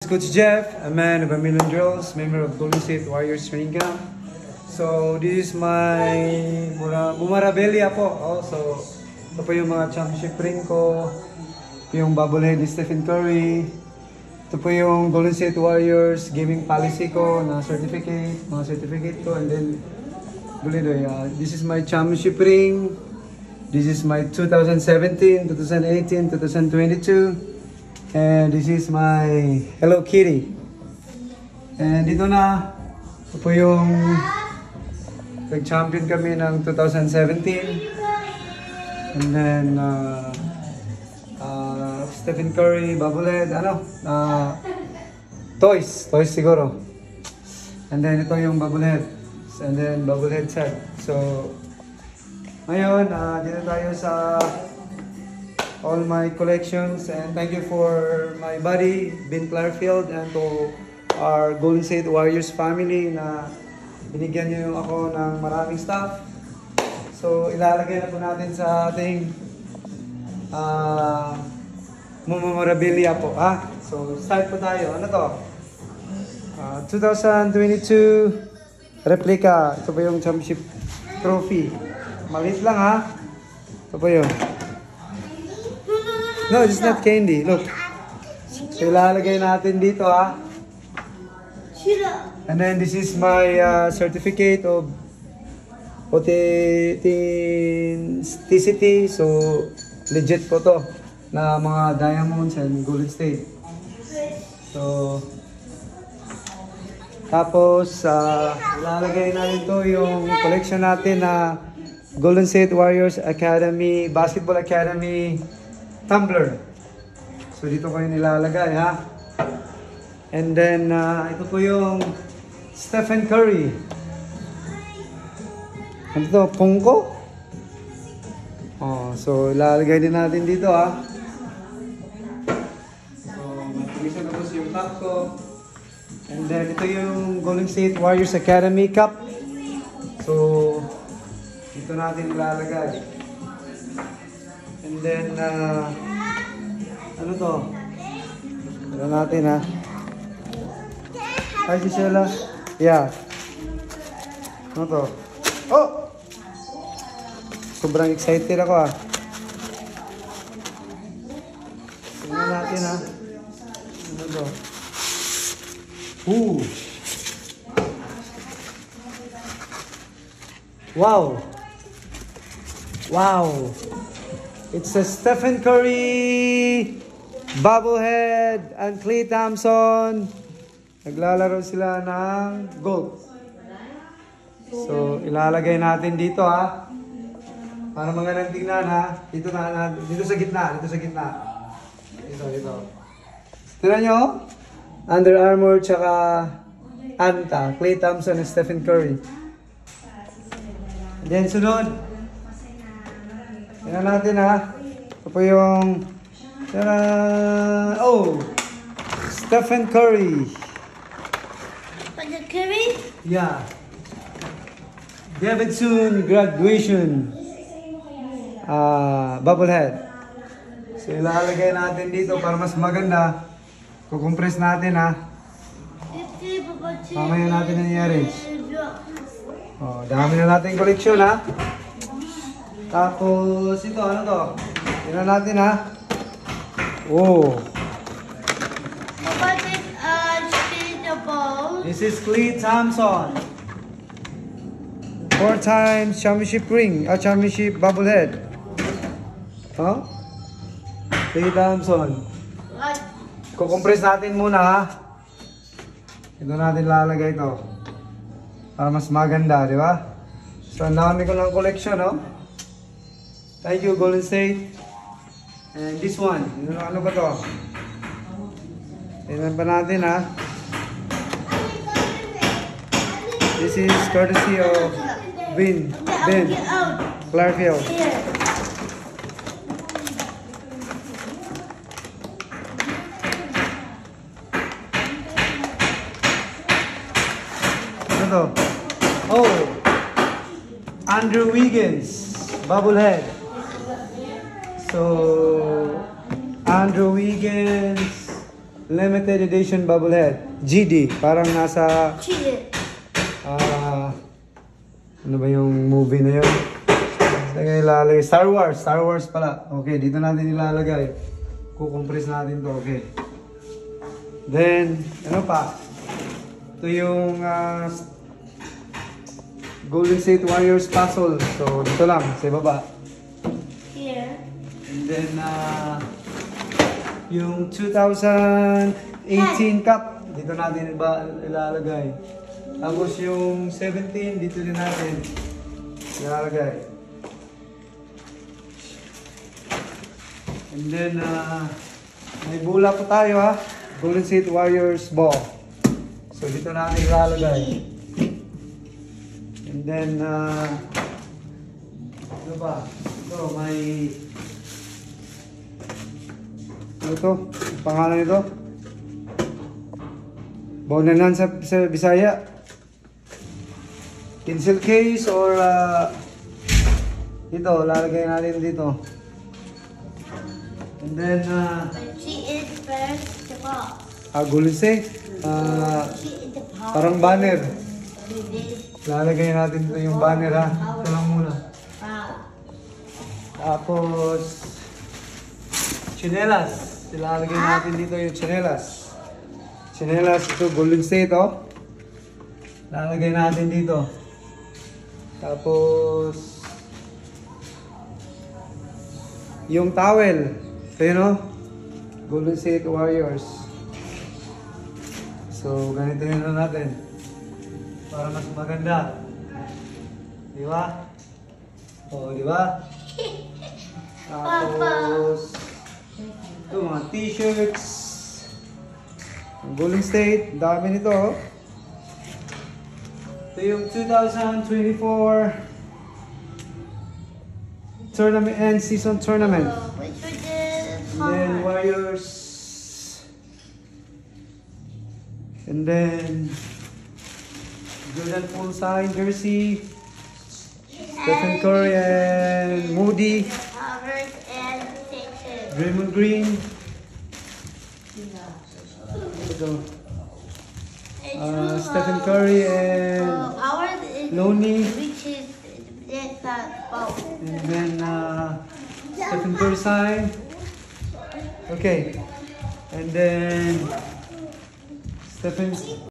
Coach Jeff, a man of a million drills, member of Golden State Warriors training camp. So this is my Bumarabelia po. Also, ito po yung mga championship ring ko. Ito yung bobblehead ni Stephen Curry. Ito po yung Golden State Warriors gaming policy ko na certificate, mga certificate ko. And then, this is my championship ring. This is my 2017, 2018, 2022. And this is my Hello Kitty. And dito na, ito po yung nag-champion kami ng 2017. And then, Stephen Curry, bobblehead, toys siguro. And then ito yung bobblehead. And then bobblehead set. So, ngayon, dito tayo sa all my collections, and thank you for my buddy Ben Clarfield and to our Golden State Warriors family na binigyan niyo ako ng maraming stuff. So ilalagay na po natin sa ating memorabilia po, ha? So start po tayo. Ano to? 2022 replica. Ito po yung championship trophy. Maliit lang, ha? Ito po yun. No, it's not candy. Look. So, ilalagay natin dito, ha? And then, this is my certificate of authenticity. So, legit po to na mga diamonds and Golden State. So, tapos, ilalagay natin to yung collection natin na Golden State Warriors Academy, Basketball Academy tumbler. So dito ko yung nilalagay, ha? And then ito po yung Stephen Curry. Ano to? Pungko? So ilalagay din natin dito, ha? So mag-isa na po yung top ko. And then ito yung Golden State Warriors Academy Cup. So dito natin ilalagay. And then, ano to? Ano natin, ha? Hi, Gisela. Yeah. Ano to? Oh! Sobrang excited ako, ha? Tingnan natin, ha? Ano to? Ooh! Wow! Wow! It's a Stephen Curry, bobblehead, and Klay Thompson. Naglalaro sila ng gold. So, ilalagay natin dito, ha. Para magandang tingnan, ha. Dito sa gitna, dito sa gitna. Dito. Tingnan nyo, Under Armour, tsaka Anta, Klay Thompson, and Stephen Curry. And then, sunod. Tingnan natin, ha. Ito po yung Stephen Curry. Curry? Yeah. Davidson graduation. Bobblehead. So ilalagay natin dito para mas maganda. Kukompress natin, ha. Mamaya natin nangyari. Dami na natin koleksyon, ha. Tapos ito, ano to? Tingnan natin, ha? This is Klay Thompson. 4 times championship ring, championship bobblehead. Klay Thompson. Kukompress natin muna, ha? Ito natin lalagay ito. Para mas maganda, di ba? So, ang dami ko ng collection, no? Thank you, Golden State. And this one, ano ba to? Tingnan pa natin, ha? This is courtesy of Ben Clarfield. Ano to? Andrew Wiggins, bobblehead. So, Andrew Wiggins, limited edition bobblehead. GD. Parang nasa... Cheated. Ano ba yung movie na yun? Saan ilalagay? Star Wars. Star Wars pala. Okay, dito natin ilalagay. Kukompress natin to. Okay. Then, ano pa? Ito yung Golden State Warriors puzzle. So, dito lang. Sa baba. Here. And then, yung 2018 cup. Dito natin ilalagay. Tapos yung 17, dito din natin ilalagay. And then, may bola po tayo ha. Golden State Warriors ball. So, dito natin ilalagay. And then, ano ba? Ito, may... Ano ito? Pangalan nito? Bonanan sa Bisaya. Pencil case or dito, lalagay natin dito. And then Cheated first the box. Golden State. Cheated the box. Parang banner. This. Lalagay natin dito yung banner ha. Ito lang muna. Wow. Tapos chinelas. Ilalagay natin dito yung chinelas. Chinelas ito, Golden State oh. Lalagay natin dito. Tapos yung towel. Ito yun oh. Golden State Warriors. So ganito yun na natin. Para mas maganda. Di ba? O, di ba? Tapos ito mga t-shirts. Golden State, dami nito oh. Ito yung 2024 tournament and season tournament. Which was the And then Warriors. And then Jordan Poole signed jersey. Stephen Curry and Moody. Covers and Sixers. Draymond Green. Ito. Stephen Curry and Ours is Lonnie. which is it's both. And then Stephen Curry signed. Okay. And then Stephen